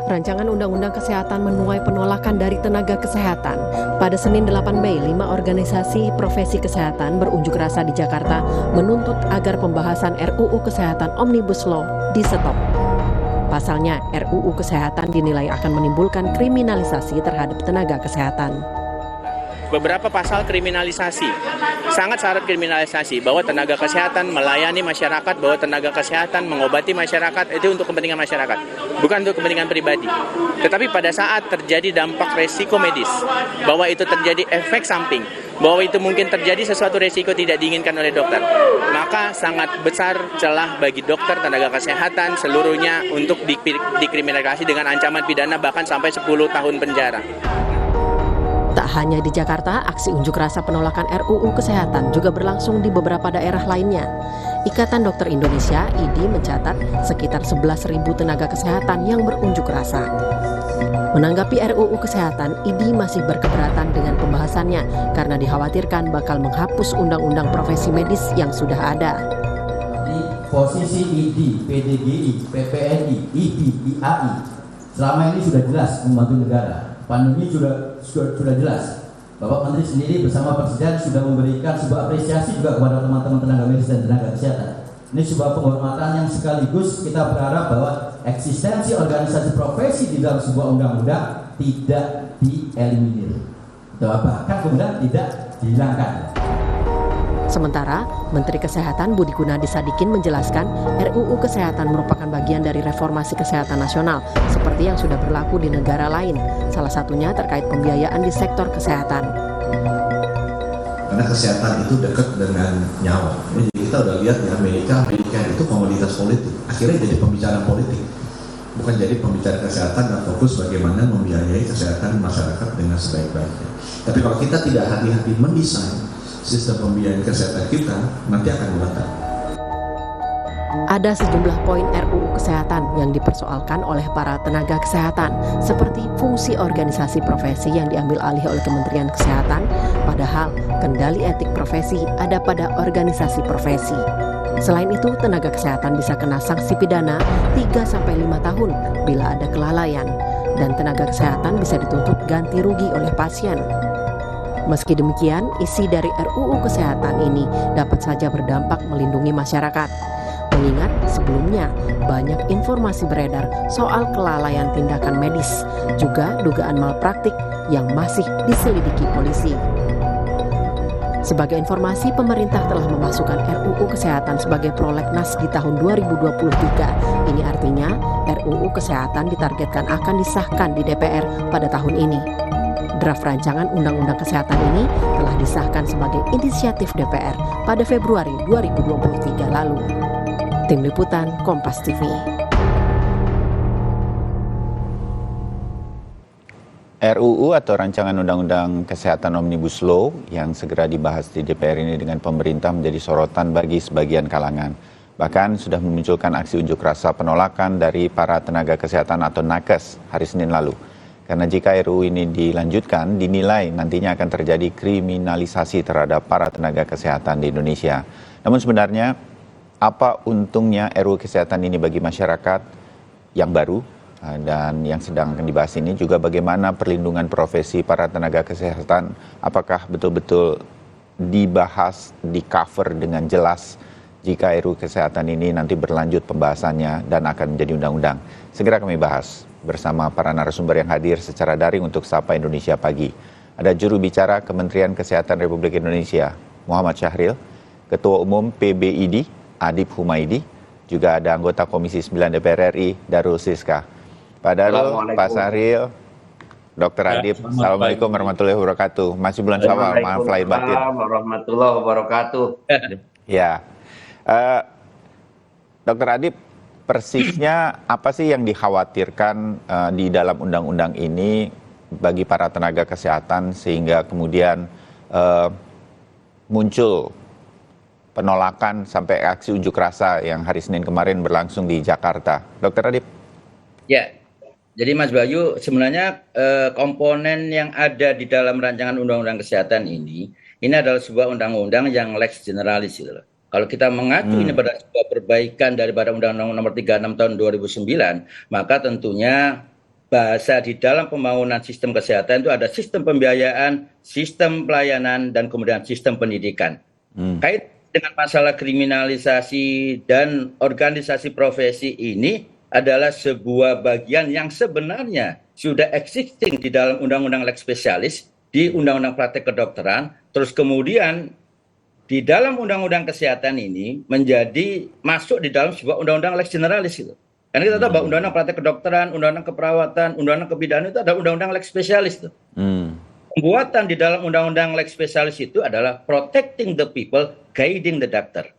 Rancangan Undang-Undang Kesehatan menuai penolakan dari tenaga kesehatan. Pada Senin 8 Mei, 5 organisasi profesi kesehatan berunjuk rasa di Jakarta menuntut agar pembahasan RUU Kesehatan Omnibus Law di-stop. Pasalnya, RUU Kesehatan dinilai akan menimbulkan kriminalisasi terhadap tenaga kesehatan. Beberapa pasal kriminalisasi, sangat syarat kriminalisasi bahwa tenaga kesehatan melayani masyarakat, bahwa tenaga kesehatan mengobati masyarakat itu untuk kepentingan masyarakat, bukan untuk kepentingan pribadi. Tetapi pada saat terjadi dampak resiko medis, bahwa itu terjadi efek samping, bahwa itu mungkin terjadi sesuatu resiko tidak diinginkan oleh dokter, maka sangat besar celah bagi dokter, tenaga kesehatan seluruhnya untuk dikriminalisasi dengan ancaman pidana bahkan sampai 10 tahun penjara. Tak hanya di Jakarta, aksi unjuk rasa penolakan RUU Kesehatan juga berlangsung di beberapa daerah lainnya. Ikatan Dokter Indonesia, IDI, mencatat sekitar 11.000 tenaga kesehatan yang berunjuk rasa. Menanggapi RUU Kesehatan, IDI masih berkeberatan dengan pembahasannya karena dikhawatirkan bakal menghapus undang-undang profesi medis yang sudah ada. Di posisi IDI, PDGI, PPNI, IDI, IAI, selama ini sudah jelas membantu negara. Pandemi sudah jelas. Bapak Menteri sendiri bersama Presiden sudah memberikan sebuah apresiasi juga kepada teman-teman tenaga medis dan tenaga kesehatan. Ini sebuah penghormatan yang sekaligus kita berharap bahwa eksistensi organisasi profesi di dalam sebuah undang-undang tidak dieliminir, bahkan kemudian tidak dihilangkan. Sementara, Menteri Kesehatan Budi Gunadi Sadikin menjelaskan RUU Kesehatan merupakan bagian dari reformasi kesehatan nasional seperti yang sudah berlaku di negara lain, salah satunya terkait pembiayaan di sektor kesehatan. Karena kesehatan itu dekat dengan nyawa. Jadi kita udah lihat di Amerika itu komoditas politik, akhirnya jadi pembicaraan politik, bukan jadi pembicaraan kesehatan dan fokus bagaimana membiayai kesehatan masyarakat dengan sebaik-baiknya. Tapi kalau kita tidak hati-hati mendesain sistem pembiayaan kesehatan kita, nanti akan meledak. Ada sejumlah poin RUU Kesehatan yang dipersoalkan oleh para tenaga kesehatan, seperti fungsi organisasi profesi yang diambil alih oleh Kementerian Kesehatan, padahal kendali etik profesi ada pada organisasi profesi. Selain itu, tenaga kesehatan bisa kena sanksi pidana 3-5 tahun bila ada kelalaian, dan tenaga kesehatan bisa dituntut ganti rugi oleh pasien. Meski demikian, isi dari RUU Kesehatan ini dapat saja berdampak melindungi masyarakat. Mengingat sebelumnya banyak informasi beredar soal kelalaian tindakan medis, juga dugaan malpraktik yang masih diselidiki polisi. Sebagai informasi, pemerintah telah memasukkan RUU Kesehatan sebagai prolegnas di tahun 2023. Ini artinya RUU Kesehatan ditargetkan akan disahkan di DPR pada tahun ini. Draft rancangan Undang-Undang Kesehatan ini telah disahkan sebagai inisiatif DPR pada Februari 2023 lalu. Tim Liputan Kompas TV. RUU atau Rancangan Undang-Undang Kesehatan Omnibus Law yang segera dibahas di DPR ini dengan pemerintah menjadi sorotan bagi sebagian kalangan. Bahkan sudah memunculkan aksi unjuk rasa penolakan dari para tenaga kesehatan atau nakes hari Senin lalu. Karena jika RUU ini dilanjutkan, dinilai nantinya akan terjadi kriminalisasi terhadap para tenaga kesehatan di Indonesia. Namun sebenarnya, apa untungnya RUU Kesehatan ini bagi masyarakat yang baru dan yang sedang akan dibahas ini, juga bagaimana perlindungan profesi para tenaga kesehatan, apakah betul-betul dibahas, di-cover dengan jelas jika RUU Kesehatan ini nanti berlanjut pembahasannya dan akan menjadi undang-undang. Segera kami bahas bersama para narasumber yang hadir secara daring untuk Sapa Indonesia Pagi. Ada juru bicara Kementerian Kesehatan Republik Indonesia, Muhammad Syahril, Ketua Umum PBID, Adib Humaydi, juga ada anggota Komisi 9 DPR RI, Darul Siska. Pak Darul, Pak Syahril, Dr. Adib, Assalamualaikum warahmatullahi wabarakatuh. Masih bulan Syawal, maaf lahir batin. Warahmatullahi wabarakatuh. Ya, Dr. Adib, persisnya apa sih yang dikhawatirkan di dalam undang-undang ini bagi para tenaga kesehatan sehingga kemudian muncul penolakan sampai aksi unjuk rasa yang hari Senin kemarin berlangsung di Jakarta. Dr. Adib? Ya, jadi Mas Bayu, sebenarnya komponen yang ada di dalam rancangan undang-undang kesehatan ini adalah sebuah undang-undang yang lex generalis gitu loh. Kalau kita mengacu ini pada sebuah perbaikan daripada Undang-Undang Nomor 36 Tahun 2009, maka tentunya bahasa di dalam pembangunan sistem kesehatan itu ada sistem pembiayaan, sistem pelayanan, dan kemudian sistem pendidikan. Kait dengan masalah kriminalisasi dan organisasi profesi ini adalah sebuah bagian yang sebenarnya sudah existing di dalam Undang-Undang Lex Spesialis, di Undang-Undang Praktek Kedokteran, terus kemudian di dalam Undang-Undang Kesehatan ini menjadi masuk di dalam sebuah Undang-Undang Lex Generalis gitu. Karena kita tahu bahwa Undang-Undang Praktek Kedokteran, Undang-Undang Keperawatan, Undang-Undang Kebidanan itu ada Undang-Undang Lex Spesialis tuh. Pembuatan di dalam Undang-Undang Lex Spesialis itu adalah protecting the people, guiding the doctor.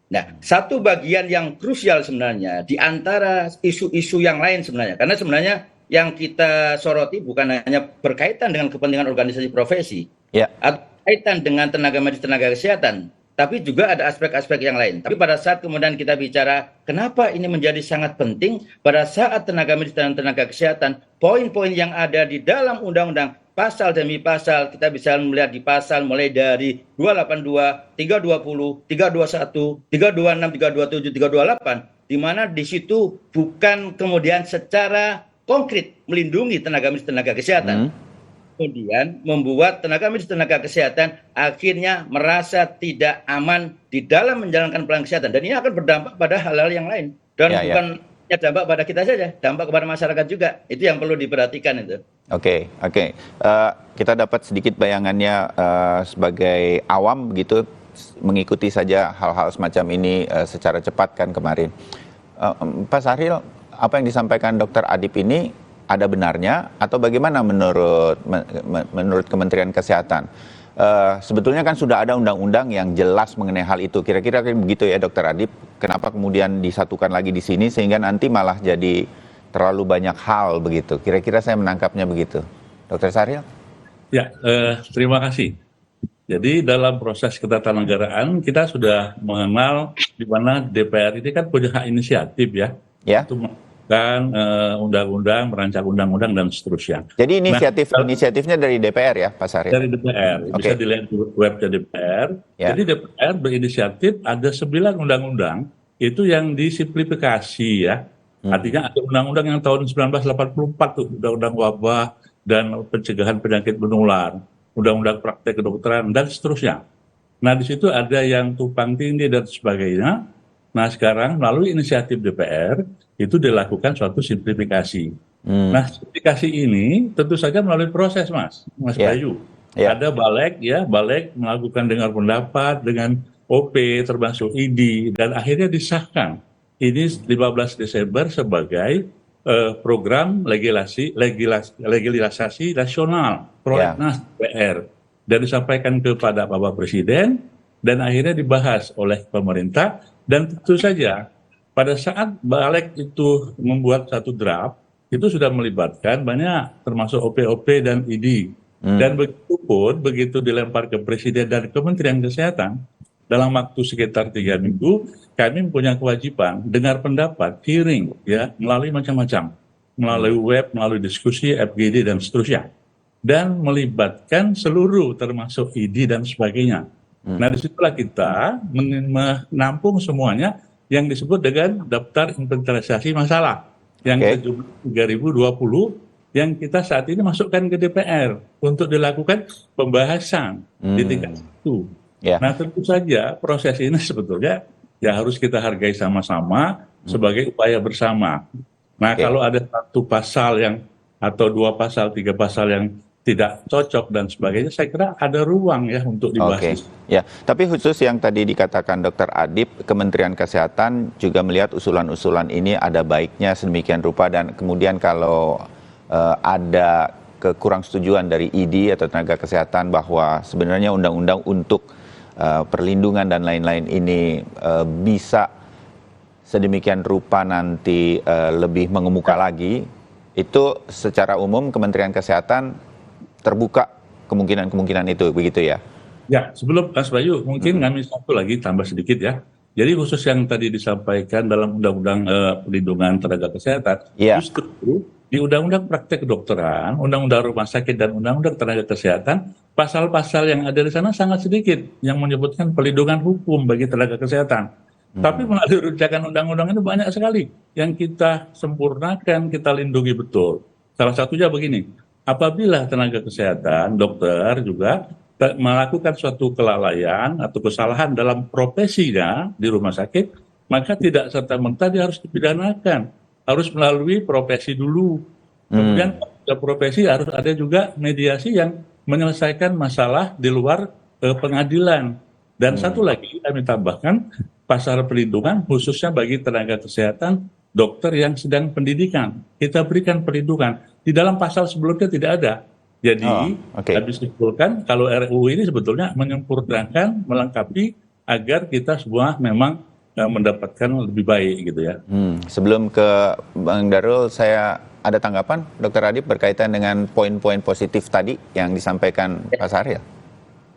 Nah, satu bagian yang krusial sebenarnya di antara isu-isu yang lain sebenarnya, karena sebenarnya yang kita soroti bukan hanya berkaitan dengan kepentingan organisasi profesi, atau berkaitan dengan tenaga medis, tenaga kesehatan, tapi juga ada aspek-aspek yang lain. Tapi pada saat kemudian kita bicara kenapa ini menjadi sangat penting, pada saat tenaga medis dan tenaga kesehatan, poin-poin yang ada di dalam undang-undang, pasal demi pasal, kita bisa melihat di pasal mulai dari 282, 320, 321, 326, 327, 328, di mana di situ bukan kemudian secara konkret melindungi tenaga medis, tenaga kesehatan. Kemudian membuat tenaga medis, tenaga kesehatan akhirnya merasa tidak aman di dalam menjalankan pelayanan kesehatan. Dan ini akan berdampak pada hal-hal yang lain. Dan bukan hanya dampak pada kita saja, dampak kepada masyarakat juga. Itu yang perlu diperhatikan itu. Oke. Kita dapat sedikit bayangannya sebagai awam begitu, mengikuti saja hal-hal semacam ini secara cepat kan kemarin. Pak Sahril, apa yang disampaikan Dr. Adib ini ada benarnya atau bagaimana menurut Kementerian Kesehatan? Sebetulnya kan sudah ada undang-undang yang jelas mengenai hal itu. Kira-kira begitu ya Dr. Adib, kenapa kemudian disatukan lagi di sini sehingga nanti malah jadi terlalu banyak hal begitu? Kira-kira saya menangkapnya begitu. Dr. Sahril? Ya, terima kasih. Jadi dalam proses ketatanegaraan kita sudah mengenal di mana DPR ini kan punya hak inisiatif ya. Untuk melakukan undang-undang, merancang undang-undang dan seterusnya. Jadi inisiatifnya dari DPR ya, Pak Sahril? Dari DPR, bisa dilihat di webnya DPR. Jadi DPR berinisiatif ada 9 undang-undang itu yang disimplifikasi ya. Artinya ada undang-undang yang tahun 1984 tuh, undang-undang wabah dan pencegahan penyakit menular, undang-undang praktek kedokteran dan seterusnya. Nah di situ ada yang tumpang tindih dan sebagainya. Nah sekarang melalui inisiatif DPR itu dilakukan suatu simplifikasi. Nah simplifikasi ini tentu saja melalui proses Mas Bayu. Ada Balek melakukan dengar pendapat dengan OP termasuk ID dan akhirnya disahkan. Ini 15 Desember sebagai program legilisasi nasional prolegnas DPR dan disampaikan kepada Bapak Presiden dan akhirnya dibahas oleh pemerintah. Dan tentu saja pada saat Balek itu membuat satu draft, itu sudah melibatkan banyak termasuk OP dan ID. Dan begitu dilempar ke Presiden dan Kementerian Kesehatan, dalam waktu sekitar 3 minggu, kami punya kewajiban dengar pendapat, hearing, ya, melalui macam-macam. Melalui web, melalui diskusi, FGD, dan seterusnya. Dan melibatkan seluruh termasuk ID dan sebagainya. Nah disitulah kita menampung semuanya yang disebut dengan daftar inventarisasi masalah yang sejumlah 3020 yang kita saat ini masukkan ke DPR untuk dilakukan pembahasan di tingkat itu. Nah tentu saja proses ini sebetulnya ya harus kita hargai sama-sama sebagai upaya bersama. Nah kalau ada satu pasal yang atau 2 pasal, 3 pasal yang tidak cocok dan sebagainya, saya kira ada ruang ya untuk dibahas. Ya, tapi khusus yang tadi dikatakan Dr. Adib, Kementerian Kesehatan juga melihat usulan-usulan ini ada baiknya sedemikian rupa dan kemudian kalau ada kekurang setujuan dari ID atau tenaga kesehatan bahwa sebenarnya undang-undang untuk perlindungan dan lain-lain ini bisa sedemikian rupa nanti lebih mengemuka lagi, itu secara umum Kementerian Kesehatan terbuka kemungkinan-kemungkinan itu, begitu ya? Ya, sebelum Mas Bayu, mungkin kami satu lagi tambah sedikit ya. Jadi khusus yang tadi disampaikan dalam Undang-Undang Perlindungan Tenaga Kesehatan, justru di Undang-Undang Praktek Kedokteran, Undang-Undang Rumah Sakit dan Undang-Undang Tenaga Kesehatan, pasal-pasal yang ada di sana sangat sedikit yang menyebutkan perlindungan hukum bagi tenaga kesehatan. Tapi melalui rancangan undang-undang itu banyak sekali yang kita sempurnakan, kita lindungi betul. Salah satunya begini, apabila tenaga kesehatan, dokter juga melakukan suatu kelalaian atau kesalahan dalam profesinya di rumah sakit, maka tidak serta-merta dia harus dipidanakan. Harus melalui profesi dulu. Kemudian profesi harus ada juga mediasi yang menyelesaikan masalah di luar pengadilan. Dan satu lagi kami tambahkan, pasal perlindungan khususnya bagi tenaga kesehatan, dokter yang sedang pendidikan. Kita berikan perlindungan. Di dalam pasal sebelumnya tidak ada. Jadi, kami simpulkan kalau RUU ini sebetulnya menyempurnakan, melengkapi agar kita semua memang mendapatkan lebih baik gitu ya. Sebelum ke Bang Darul, saya ada tanggapan Dr. Adib berkaitan dengan poin-poin positif tadi yang disampaikan Pak Syahril.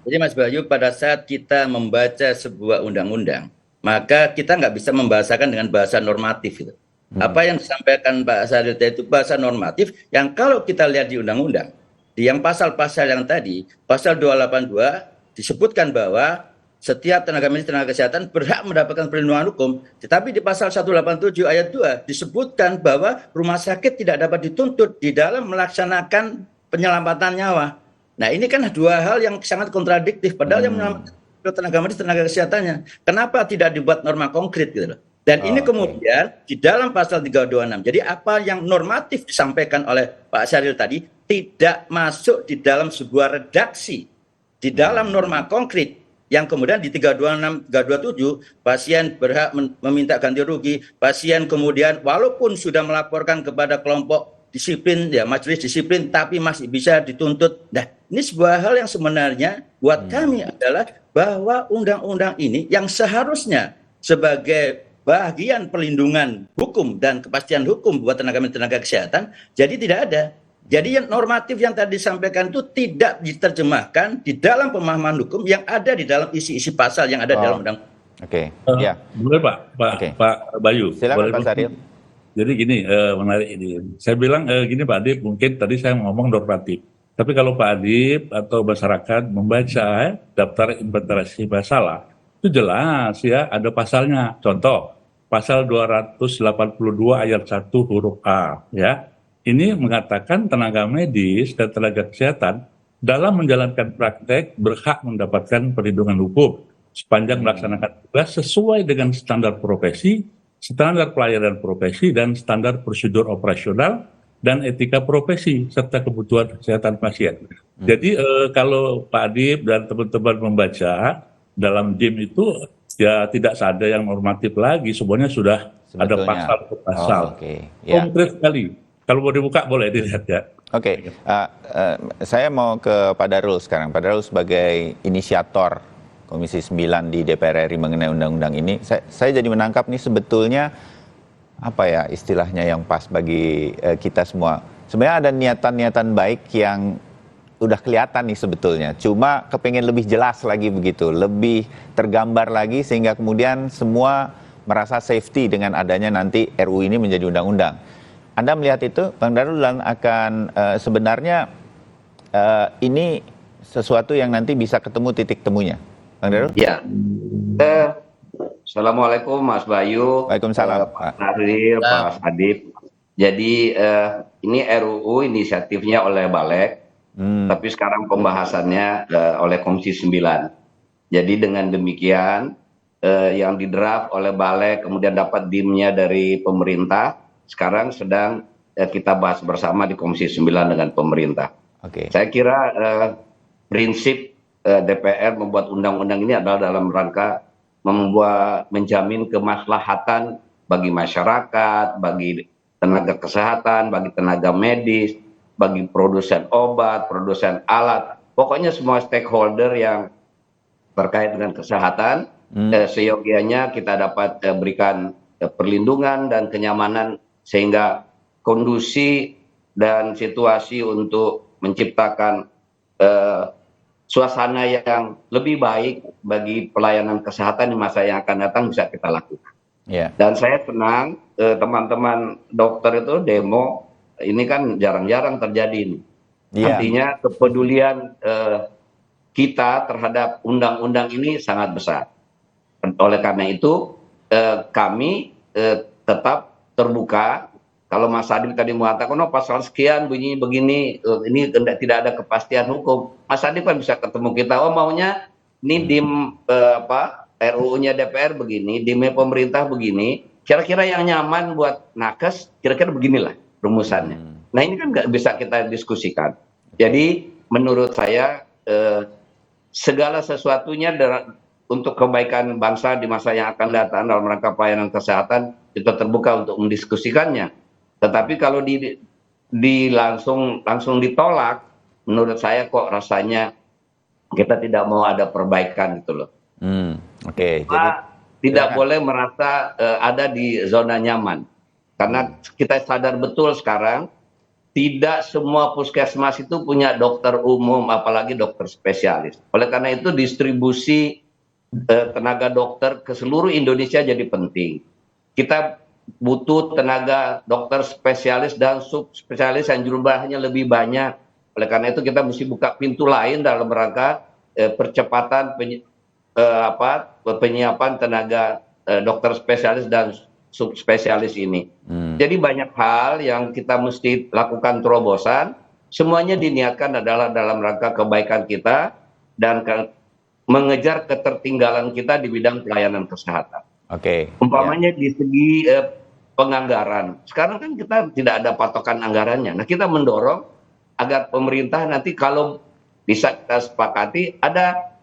Jadi Mas Bayu, pada saat kita membaca sebuah undang-undang, maka kita nggak bisa membahasakan dengan bahasa normatif. Gitu. Apa yang disampaikan Pak Syahril itu bahasa normatif yang kalau kita lihat di undang-undang, di yang pasal-pasal yang tadi, pasal 282 disebutkan bahwa setiap tenaga medis, tenaga kesehatan berhak mendapatkan perlindungan hukum. Tetapi di pasal 187 ayat 2 disebutkan bahwa rumah sakit tidak dapat dituntut di dalam melaksanakan penyelamatan nyawa. Nah ini kan dua hal yang sangat kontradiktif. Padahal yang menyelamatkan tenaga medis, tenaga kesehatannya. Kenapa tidak dibuat norma konkret gitu loh. Dan ini kemudian di dalam pasal 326. Jadi apa yang normatif disampaikan oleh Pak Syahril tadi tidak masuk di dalam sebuah redaksi. Di dalam norma konkret yang kemudian di 326, 327 pasien berhak meminta ganti rugi. Pasien kemudian walaupun sudah melaporkan kepada kelompok disiplin, ya majelis disiplin, tapi masih bisa dituntut. Nah, ini sebuah hal yang sebenarnya buat kami adalah bahwa undang-undang ini yang seharusnya sebagai bagian perlindungan hukum dan kepastian hukum buat tenaga kesehatan, jadi tidak ada. Jadi yang normatif yang tadi disampaikan itu tidak diterjemahkan di dalam pemahaman hukum yang ada di dalam isi-isi pasal yang ada dalam undang. Ya. Boleh Pak Bayu. Silakan Pak Syahril. Jadi gini, menarik ini. Saya bilang gini Pak Adib, mungkin tadi saya ngomong normatif. Tapi kalau Pak Adib atau masyarakat membaca daftar inventarisasi masalah, itu jelas ya ada pasalnya. Contoh, pasal 282 ayat 1 huruf A ya. Ini mengatakan tenaga medis dan tenaga kesehatan dalam menjalankan praktek berhak mendapatkan perlindungan hukum sepanjang melaksanakan tugas sesuai dengan standar profesi, standar pelayanan profesi, dan standar prosedur operasional dan etika profesi serta kebutuhan kesehatan pasien. Jadi kalau Pak Adib dan teman-teman membaca dalam DIM itu ya tidak ada yang normatif lagi, semuanya sudah ada pasal per pasal. Konkret sekali. Kalau mau dibuka boleh dilihat ya. Saya mau ke Pak Darul sekarang. Pak Darul sebagai inisiator Komisi 9 di DPR RI mengenai undang-undang ini, saya jadi menangkap nih sebetulnya apa ya istilahnya yang pas bagi kita semua. Sebenarnya ada niatan-niatan baik yang udah kelihatan nih sebetulnya. Cuma kepengen lebih jelas lagi begitu, lebih tergambar lagi sehingga kemudian semua merasa safety dengan adanya nanti RUU ini menjadi undang-undang. Anda melihat itu, Bang Darul, dan akan sebenarnya ini sesuatu yang nanti bisa ketemu titik temunya. Bang Darul? Ya. Assalamualaikum Mas Bayu. Waalaikumsalam. Pak Syahril, Pak Adib. Jadi ini RUU inisiatifnya oleh Balek, tapi sekarang pembahasannya oleh Komisi 9. Jadi dengan demikian yang didraft oleh Balek kemudian dapat DIM-nya dari pemerintah. Sekarang sedang kita bahas bersama di Komisi 9 dengan pemerintah. Saya kira prinsip DPR membuat undang-undang ini adalah dalam rangka menjamin kemaslahatan bagi masyarakat, bagi tenaga kesehatan, bagi tenaga medis, bagi produsen obat, produsen alat, pokoknya semua stakeholder yang terkait dengan kesehatan, seyogianya kita dapat berikan perlindungan dan kenyamanan sehingga kondisi dan situasi untuk menciptakan suasana yang lebih baik bagi pelayanan kesehatan di masa yang akan datang bisa kita lakukan. Dan saya senang teman-teman dokter itu demo, ini kan jarang-jarang terjadi. Artinya kepedulian kita terhadap undang-undang ini sangat besar. Oleh karena itu kami tetap terbuka Kalau Mas Adib tadi mengatakan, oh pasal sekian bunyi begini, ini tidak ada kepastian hukum. Mas Adib kan bisa ketemu kita, oh maunya ini dim RUU-nya DPR begini, dim pemerintah begini. Kira-kira yang nyaman buat nakes, kira-kira beginilah rumusannya. Nah ini kan nggak bisa kita diskusikan. Jadi menurut saya segala sesuatunya untuk kebaikan bangsa di masa yang akan datang dalam rangka pelayanan kesehatan kita terbuka untuk mendiskusikannya. Tetapi kalau langsung ditolak, menurut saya kok rasanya kita tidak mau ada perbaikan gitu loh. Oke. Jadi tidak boleh merasa ada di zona nyaman, karena kita sadar betul sekarang tidak semua puskesmas itu punya dokter umum, apalagi dokter spesialis. Oleh karena itu distribusi tenaga dokter ke seluruh Indonesia jadi penting. Kita butuh tenaga dokter spesialis dan subspesialis yang jumlahnya lebih banyak. Oleh karena itu kita mesti buka pintu lain dalam rangka percepatan penyiapan tenaga dokter spesialis dan subspesialis ini. Jadi banyak hal yang kita mesti lakukan terobosan. Semuanya diniatkan adalah dalam rangka kebaikan kita dan mengejar ketertinggalan kita di bidang pelayanan kesehatan. Umpamanya di segi penganggaran. Sekarang kan kita tidak ada patokan anggarannya. Nah kita mendorong agar pemerintah nanti kalau bisa kita sepakati ada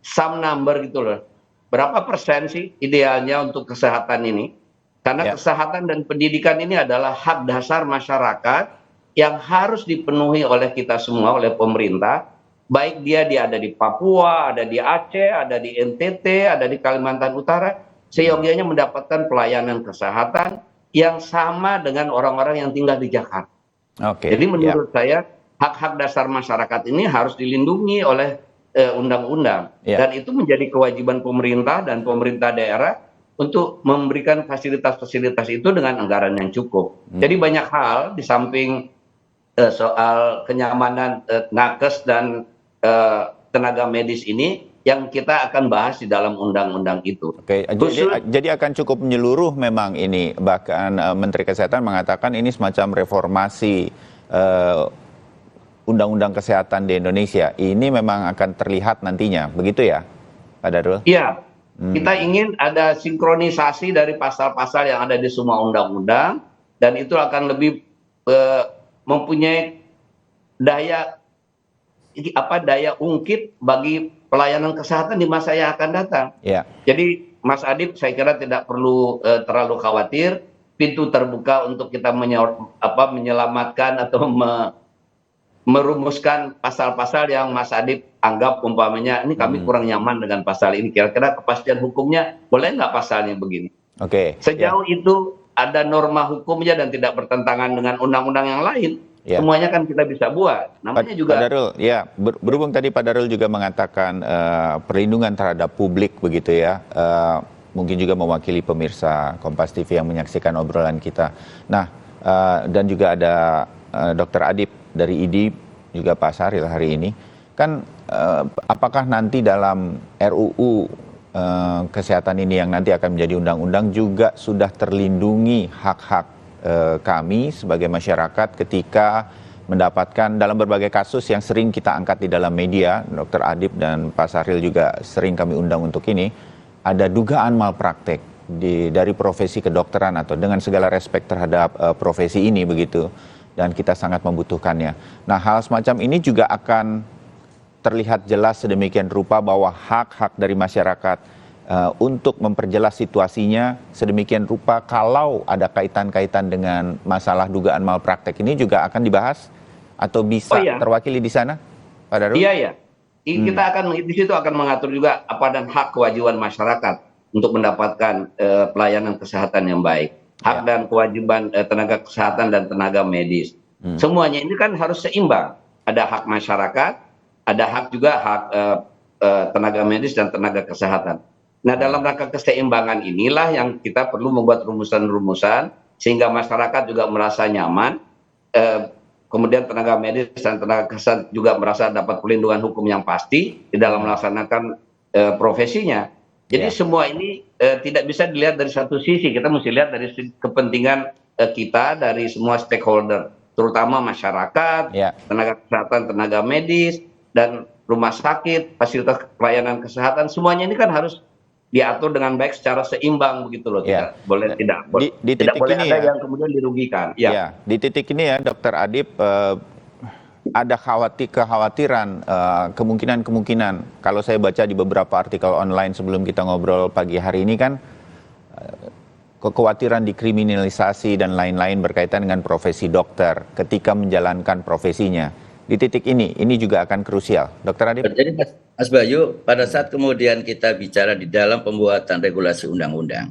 some number gitu loh. Berapa persen sih idealnya untuk kesehatan ini? Karena kesehatan dan pendidikan ini adalah hak dasar masyarakat yang harus dipenuhi oleh kita semua, oleh pemerintah. Baik dia ada di Papua, ada di Aceh, ada di NTT, ada di Kalimantan Utara, seyogianya mendapatkan pelayanan kesehatan yang sama dengan orang-orang yang tinggal di Jakarta. Jadi menurut saya hak-hak dasar masyarakat ini harus dilindungi oleh undang-undang, dan itu menjadi kewajiban pemerintah dan pemerintah daerah untuk memberikan fasilitas-fasilitas itu dengan anggaran yang cukup. Jadi banyak hal di samping soal kenyamanan nakes dan tenaga medis ini yang kita akan bahas di dalam undang-undang itu. Jadi akan cukup menyeluruh memang ini, bahkan Menteri Kesehatan mengatakan ini semacam reformasi undang-undang kesehatan di Indonesia. Ini memang akan terlihat nantinya, begitu ya, Pak Darul? Iya, kita ingin ada sinkronisasi dari pasal-pasal yang ada di semua undang-undang, dan itu akan lebih mempunyai daya ungkit bagi pelayanan kesehatan di masa yang akan datang. Jadi Mas Adib saya kira tidak perlu terlalu khawatir, pintu terbuka untuk kita menyelamatkan atau merumuskan pasal-pasal yang Mas Adib anggap umpamanya ini kami kurang nyaman dengan pasal ini, kira-kira kepastian hukumnya boleh nggak pasalnya begini. Sejauh itu ada norma hukumnya dan tidak bertentangan dengan undang-undang yang lain, semuanya kan kita bisa buat. Namanya juga Pak Darul, berhubung tadi Pak Darul juga mengatakan perlindungan terhadap publik begitu ya, mungkin juga mewakili pemirsa Kompas TV yang menyaksikan obrolan kita. Nah, dan juga ada Dr. Adib dari IDI, juga Pak Sahril hari ini. Kan apakah nanti dalam RUU kesehatan ini yang nanti akan menjadi undang-undang juga sudah terlindungi hak-hak kami sebagai masyarakat ketika mendapatkan dalam berbagai kasus yang sering kita angkat di dalam media, Dr. Adib dan Pak Sahril juga sering kami undang untuk ini, ada dugaan malpraktek dari profesi kedokteran atau dengan segala respek terhadap profesi ini begitu, dan kita sangat membutuhkannya. Nah, hal semacam ini juga akan terlihat jelas sedemikian rupa bahwa hak-hak dari masyarakat untuk memperjelas situasinya sedemikian rupa kalau ada kaitan-kaitan dengan masalah dugaan malpraktek ini juga akan dibahas atau bisa terwakili di sana, Pak Darul? Iya. Kita akan di situ akan mengatur juga apa dan hak kewajiban masyarakat untuk mendapatkan pelayanan kesehatan yang baik. Hak dan kewajiban tenaga kesehatan dan tenaga medis. Semuanya ini kan harus seimbang. Ada hak masyarakat, ada hak juga hak tenaga medis dan tenaga kesehatan. Nah, dalam rangka keseimbangan inilah yang kita perlu membuat rumusan-rumusan sehingga masyarakat juga merasa nyaman, kemudian tenaga medis dan tenaga kesehatan juga merasa dapat perlindungan hukum yang pasti di dalam melaksanakan profesinya. Jadi semua ini tidak bisa dilihat dari satu sisi, kita mesti lihat dari kepentingan kita dari semua stakeholder, terutama masyarakat, tenaga kesehatan, tenaga medis, dan rumah sakit, fasilitas pelayanan kesehatan, semuanya ini kan harus diatur dengan baik secara seimbang begitu loh. Tidak boleh tidak boleh ada yang kemudian dirugikan. Di titik ini ya, Dr. Adib, ada kekhawatiran, kemungkinan kalau saya baca di beberapa artikel online sebelum kita ngobrol pagi hari ini kan, kekhawatiran dikriminalisasi dan lain-lain berkaitan dengan profesi dokter ketika menjalankan profesinya. Di titik ini juga akan krusial. Dr. Adib? Jadi Mas Bayu, pada saat kemudian kita bicara di dalam pembuatan regulasi undang-undang,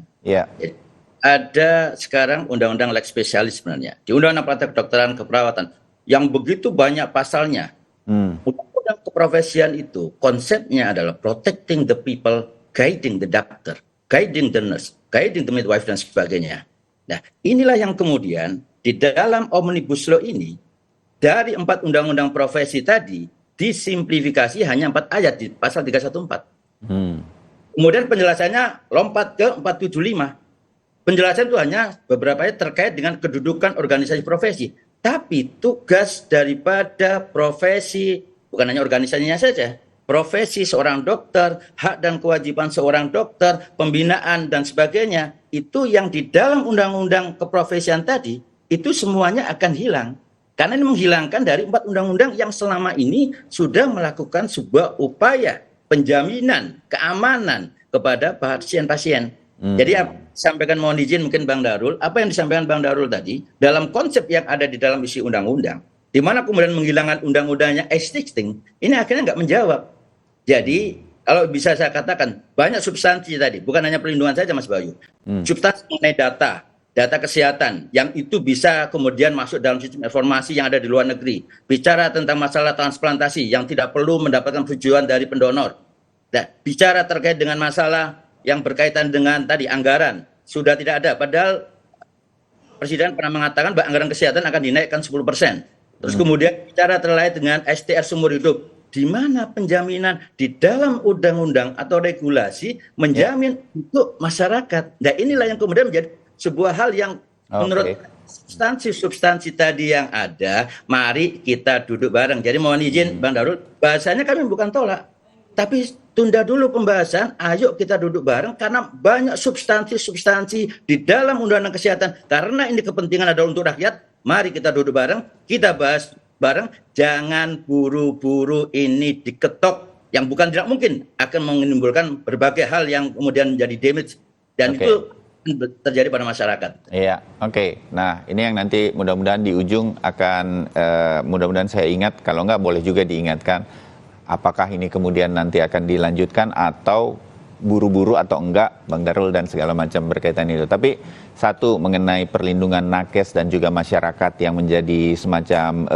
ada sekarang undang-undang lex spesialis sebenarnya. Di undang-undang praktek kedokteran keperawatan, yang begitu banyak pasalnya. Undang-undang keprofesian itu, konsepnya adalah protecting the people, guiding the doctor, guiding the nurse, guiding the midwife, dan sebagainya. Nah, inilah yang kemudian di dalam Omnibus Law ini, dari 4 undang-undang profesi tadi, disimplifikasi hanya 4 ayat di pasal 314. Kemudian penjelasannya lompat ke 475. Penjelasan itu hanya beberapa ayat terkait dengan kedudukan organisasi profesi. Tapi tugas daripada profesi, bukan hanya organisasinya saja, profesi seorang dokter, hak dan kewajiban seorang dokter, pembinaan dan sebagainya, itu yang di dalam undang-undang keprofesian tadi, itu semuanya akan hilang. Karena ini menghilangkan dari 4 undang-undang yang selama ini sudah melakukan sebuah upaya penjaminan keamanan kepada pasien-pasien. Jadi sampaikan, mohon izin mungkin Bang Darul, apa yang disampaikan Bang Darul tadi, dalam konsep yang ada di dalam isi undang-undang, di mana kemudian menghilangkan undang-undangnya existing, ini akhirnya nggak menjawab. Jadi kalau bisa saya katakan banyak substansi tadi, bukan hanya perlindungan saja Mas Bayu, substansi mengenai data kesehatan yang itu bisa kemudian masuk dalam sistem informasi yang ada di luar negeri, bicara tentang masalah transplantasi yang tidak perlu mendapatkan persetujuan dari pendonor, dan bicara terkait dengan masalah yang berkaitan dengan tadi anggaran sudah tidak ada, padahal Presiden pernah mengatakan bahwa anggaran kesehatan akan dinaikkan 10%. Terus kemudian bicara terkait dengan STR seumur hidup, di mana penjaminan di dalam undang-undang atau regulasi menjamin untuk masyarakat. Nah, inilah yang kemudian menjadi sebuah hal yang menurut substansi tadi yang ada, mari kita duduk bareng. Jadi mohon izin Bang Darul, bahasanya kami bukan tolak, tapi tunda dulu pembahasan, ayo kita duduk bareng, karena banyak substansi di dalam undang-undang kesehatan. Karena ini kepentingan adalah untuk rakyat, mari kita duduk bareng, kita bahas bareng, jangan buru-buru ini diketok, yang bukan tidak mungkin akan menimbulkan berbagai hal yang kemudian menjadi damage, dan itu terjadi pada masyarakat. Iya, Nah, ini yang nanti mudah-mudahan di ujung akan, mudah-mudahan saya ingat, kalau nggak boleh juga diingatkan, apakah ini kemudian nanti akan dilanjutkan atau buru-buru atau enggak, Bang Darul, dan segala macam berkaitan itu. Tapi satu, mengenai perlindungan nakes dan juga masyarakat yang menjadi semacam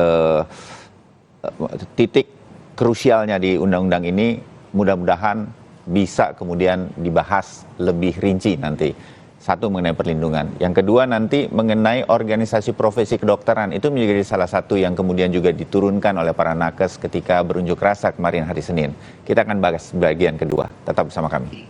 titik krusialnya di undang-undang ini, mudah-mudahan bisa kemudian dibahas lebih rinci nanti. Satu, mengenai perlindungan. Yang kedua, nanti mengenai organisasi profesi kedokteran. Itu menjadi salah satu yang kemudian juga diturunkan oleh para nakes ketika berunjuk rasa kemarin hari Senin. Kita akan bahas bagian kedua. Tetap bersama kami.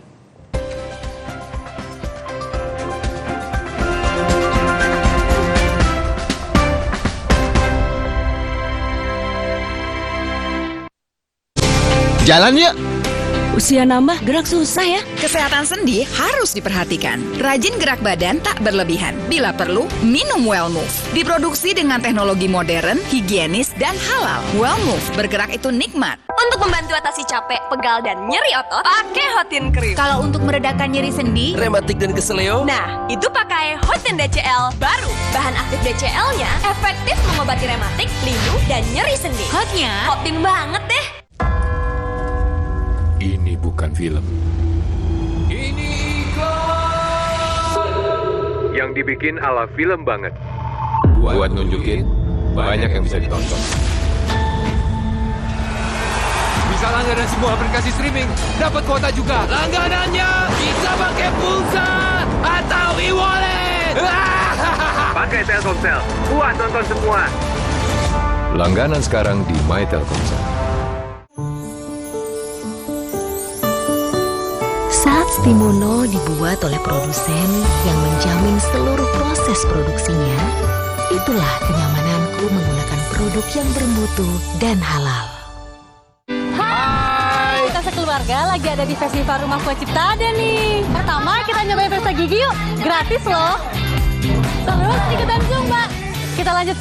Jalan yuk! Usia nambah, gerak susah ya. Kesehatan sendi harus diperhatikan. Rajin gerak badan tak berlebihan. Bila perlu, minum Wellmove. Diproduksi dengan teknologi modern, higienis, dan halal. Wellmove, bergerak itu nikmat. Untuk membantu atasi capek, pegal, dan nyeri otot, pakai Hotin Cream. Kalau untuk meredakan nyeri sendi, rematik dan keseleo, nah, itu pakai Hotin DCL baru. Bahan aktif DCL-nya efektif mengobati rematik, linu, dan nyeri sendi. hotnya Hotin banget deh. Ini bukan film. Ini iklan yang dibikin ala film banget. Buat nunjukin banyak yang bisa ditonton. Bisa langganan semua aplikasi streaming, dapat kuota juga. Langganannya bisa pakai pulsa atau e-wallet. Pakai Telkomsel, buat nonton semua. Langganan sekarang di My Telkomsel. Saat Stimono dibuat oleh produsen yang menjamin seluruh proses produksinya, itulah kenyamananku menggunakan produk yang bermutu dan halal. Hai, kita sekeluarga lagi ada di Festival Rumah Kue Ciptada nih. Pertama kita nyobain pesta gigi yuk, gratis loh. Terus ikutan Zumba. Kita lanjut